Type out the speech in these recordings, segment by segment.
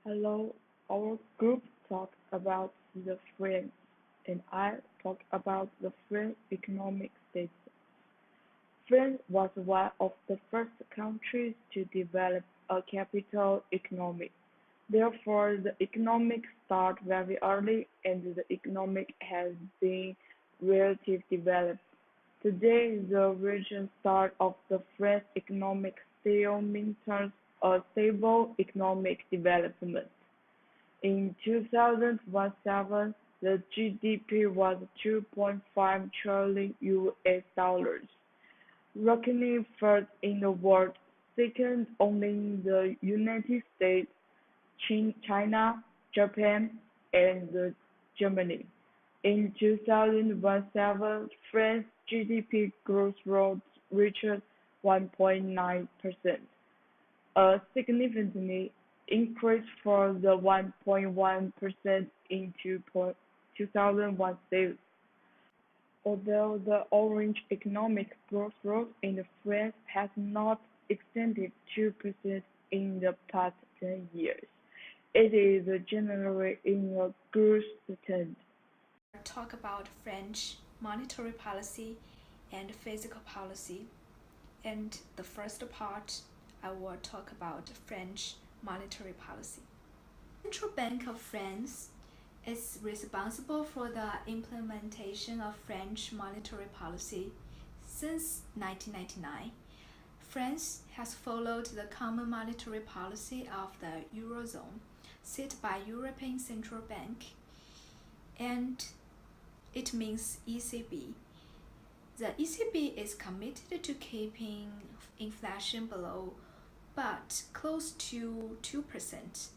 Hello, our group talked about the French, and I talked about the French economic status. France was one of the first countries to develop a capital economy. Therefore, the economic started very early and the economic has been relatively developed. Today, the recent start of the French economic still maintains a stable economic development. In 2017, the GDP was 2.5 trillion US dollars, ranking first in the world, second only the United States, China, Japan, and Germany. In 2017, France's GDP growth rate reached 1.9%, a significant increase from the 1.1% in 2016. Although the orange economic growth rate in France has not exceeded 2% in the past 10 years, it is generally in a growth trend. Talk about French monetary policy and fiscal policy. And the first part, I will talk about French monetary policy. Central Bank of France is responsible for the implementation of French monetary policy since 1999. France has followed the common monetary policy of the Eurozone set by European Central Bank, and it means ECB. The ECB is committed to keeping inflation below but close to 2%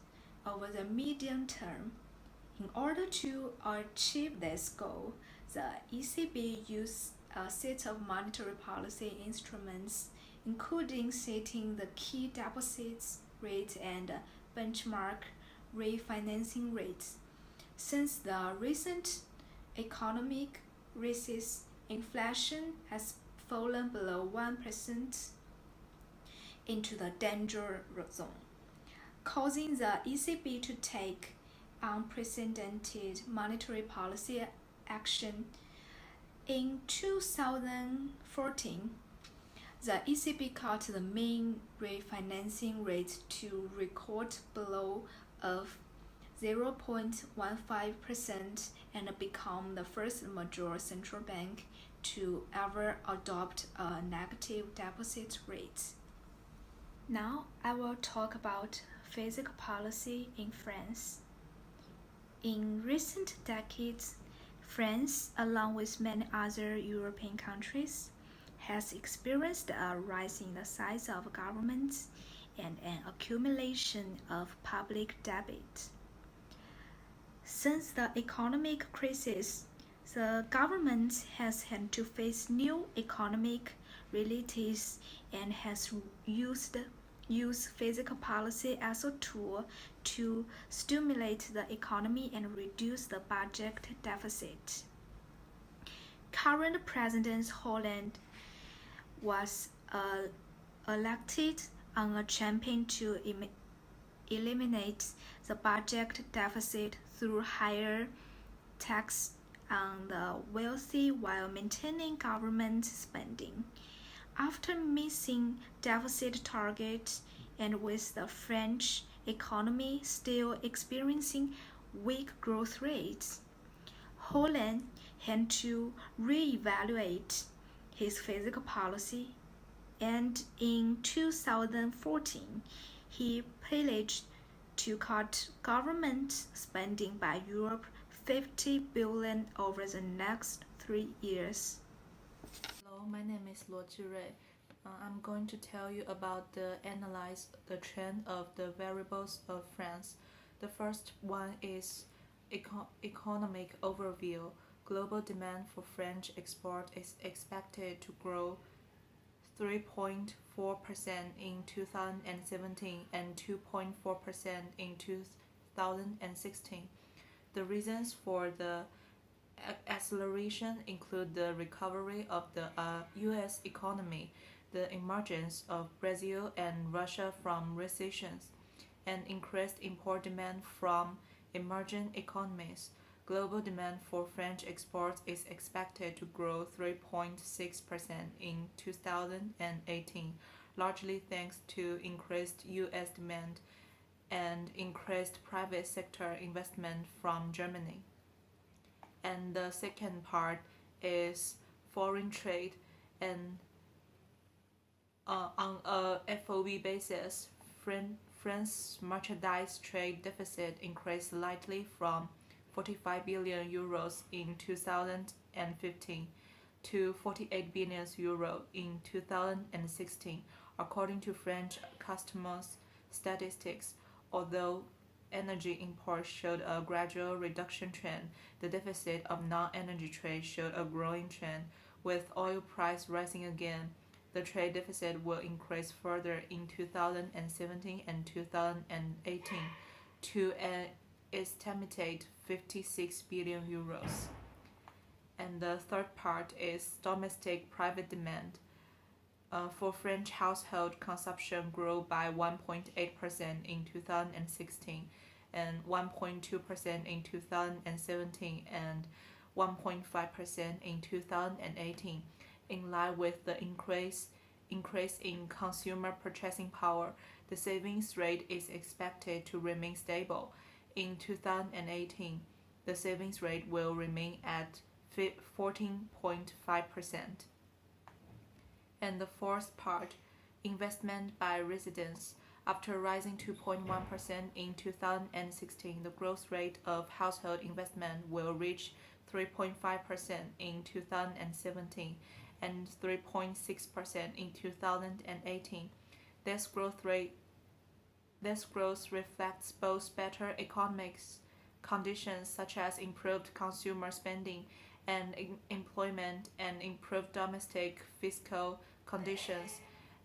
over the medium term. In order to achieve this goal, the ECB uses a set of monetary policy instruments, including setting the key deposits rate and benchmark refinancing rates. Since the recent economic crisis, inflation has fallen below 1% into the danger zone, causing the ECB to take unprecedented monetary policy action. In 2014, the ECB cut the main refinancing rate to record below of 0.15% and become the first major central bank to ever adopt a negative deposit rate. Now I will talk about fiscal policy in France. In recent decades, France, along with many other European countries, has experienced a rise in the size of governments and an accumulation of public debt. Since the economic crisis, the government has had to face new economic realities and has used fiscal policy as a tool to stimulate the economy and reduce the budget deficit. Current President Hollande was elected on a campaign to eliminate the budget deficit through higher tax on the wealthy while maintaining government spending. After missing deficit targets and with the French economy still experiencing weak growth rates, Hollande had to reevaluate his fiscal policy, and in 2014 he pledged to cut government spending by Europe 50 billion over the next 3 years. Hello, my name is Luo Zhirui. I'm going to tell you about analyze the trend of the variables of France. The first one is economic overview. Global demand for French export is expected to grow 3.4% in 2017 and 2.4% in 2016. The reasons for the acceleration include the recovery of the US economy, the emergence of Brazil and Russia from recessions, and increased import demand from emerging economies. Global demand for French exports is expected to grow 3.6% in 2018, largely thanks to increased US demand and increased private sector investment from Germany. And the second part is foreign trade, and on a FOB basis, France's merchandise trade deficit increased slightly from 45 billion euros in 2015 to 48 billion euro in 2016, according to French customs statistics. Although energy imports showed a gradual reduction trend, the deficit of non-energy trade showed a growing trend. With oil price rising again, the trade deficit will increase further in 2017 and 2018 to an estimated 56 billion euros. And the third part is domestic private demand. For French household consumption grew by 1.8% in 2016 and 1.2% in 2017 and 1.5% in 2018, in line with the increase in consumer purchasing power. The savings rate is expected to remain stable. In 2018, the savings rate will remain at 14.5%. And the fourth part, investment by residents. After rising 2.1% in 2016, the growth rate of household investment will reach 3.5% in 2017 and 3.6% in 2018. This growth reflects both better economic conditions such as improved consumer spending and employment and improved domestic fiscal conditions,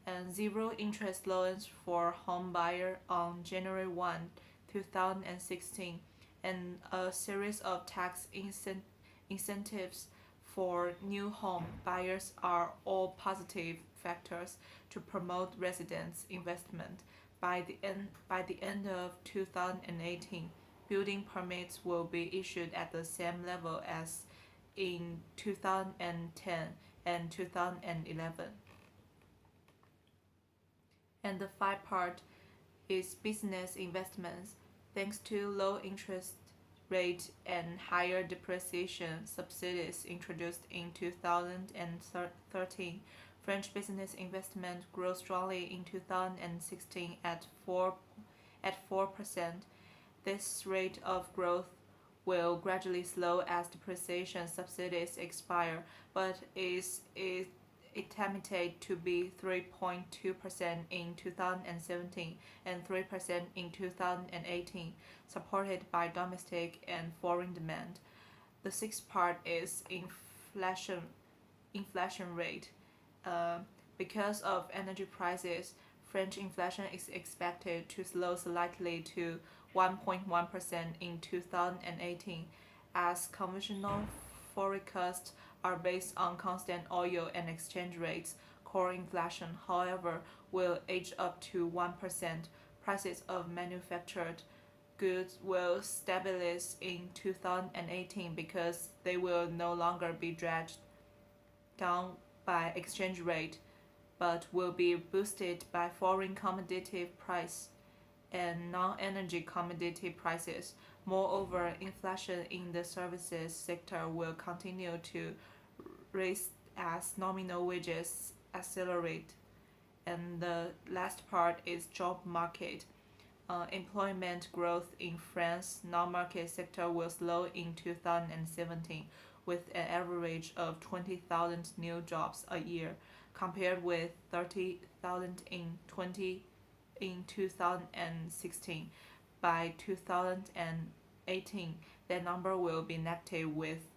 and zero interest loans for home buyer on January 1, 2016, and a series of tax incentives for new home buyers are all positive factors to promote residents' investment. By the end of 2018, building permits will be issued at the same level as in 2010 and 2011. And the fifth part is business investments. Thanks to low interest rate and higher depreciation subsidies introduced in 2013, French business investment grew strongly in 2016 at 4%. This rate of growth will gradually slow as depreciation subsidies expire, but is estimated to be 3.2% in 2017 and 3% in 2018, supported by domestic and foreign demand. The sixth part is inflation rate. Because of energy prices, French inflation is expected to slow slightly to 1.1% in 2018, as conventional forecasts are based on constant oil and exchange rates. Core inflation, however, will edge up to 1%. Prices of manufactured goods will stabilize in 2018 because they will no longer be dragged down by exchange rate, but will be boosted by foreign commodity price and non-energy commodity prices. Moreover, inflation in the services sector will continue to rise as nominal wages accelerate. And the last part is job market. Employment growth in France's non-market sector will slow in 2017, with an average of 20,000 new jobs a year, compared with 30,000 in 2016. By 2018, that number will be negative, with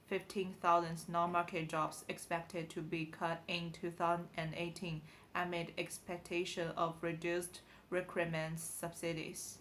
15,000 non-market jobs expected to be cut in 2018 amid expectation of reduced recruitment subsidies.